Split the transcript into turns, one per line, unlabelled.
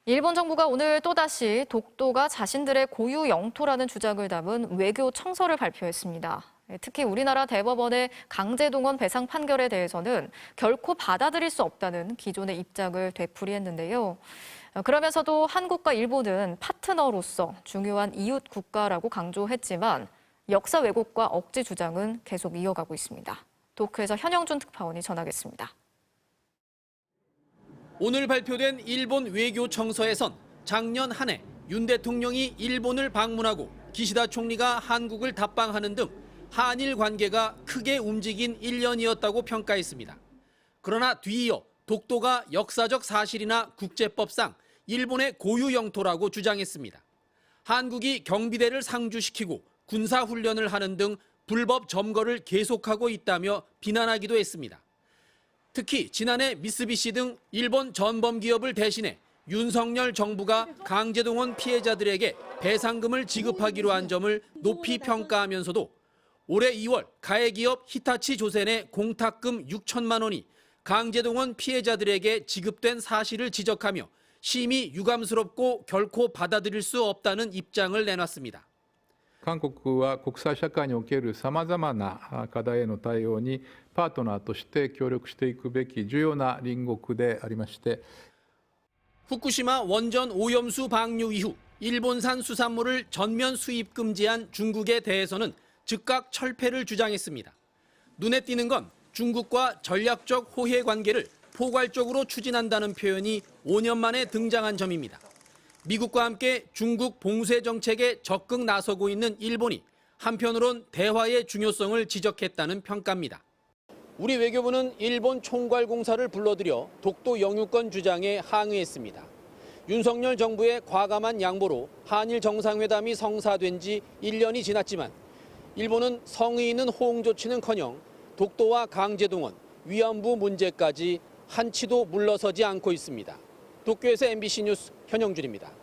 일본 정부가 오늘 또다시 독도가 자신들의 고유 영토라는 주장을 담은 외교 청서를 발표했습니다. 특히 우리나라 대법원의 강제동원 배상 판결에 대해서는 결코 받아들일 수 없다는 기존의 입장을 되풀이했는데요. 그러면서도 한국과 일본은 파트너로서 중요한 이웃 국가라고 강조했지만 역사 왜곡과 억지 주장은 계속 이어가고 있습니다. 도쿄에서 현영준 특파원이 전하겠습니다.
오늘 발표된 일본 외교청서에선 작년 한 해 윤 대통령이 일본을 방문하고 기시다 총리가 한국을 답방하는 등 한일 관계가 크게 움직인 1년이었다고 평가했습니다. 그러나 뒤이어 독도가 역사적 사실이나 국제법상 일본의 고유 영토라고 주장했습니다. 한국이 경비대를 상주시키고 군사훈련을 하는 등 불법 점거를 계속하고 있다며 비난하기도 했습니다. 특히 지난해 미쓰비시 등 일본 전범 기업을 대신해 윤석열 정부가 강제동원 피해자들에게 배상금을 지급하기로 한 점을 높이 평가하면서도 올해 2월 가해기업 히타치 조센의 공탁금 6천만 원이 강제동원 피해자들에게 지급된 사실을 지적하며 심히 유감스럽고 결코 받아들일 수 없다는 입장을 내놨습니다.
韓国は国際社会におけるさまざまな課題への対応にパートナーとして協力していくべき重要な隣国でありまして
후쿠시마 원전 오염수 방류 이후 일본산 수산물을 전면 수입 금지한 중국에 대해서는 즉각 철폐를 주장했습니다. 눈에 띄는 건 중국과 전략적 호혜 관계를 포괄적으로 추진한다는 표현이 5년 만에 등장한 점입니다. 미국과 함께 중국 봉쇄 정책에 적극 나서고 있는 일본이 한편으론 대화의 중요성을 지적했다는 평가입니다. 우리 외교부는 일본 총괄공사를 불러들여 독도 영유권 주장에 항의했습니다. 윤석열 정부의 과감한 양보로 한일 정상회담이 성사된 지 1년이 지났지만 일본은 성의 있는 호응 조치는커녕 독도와 강제동원, 위안부 문제까지 한치도 물러서지 않고 있습니다. 도쿄에서 MBC 뉴스 현영준입니다.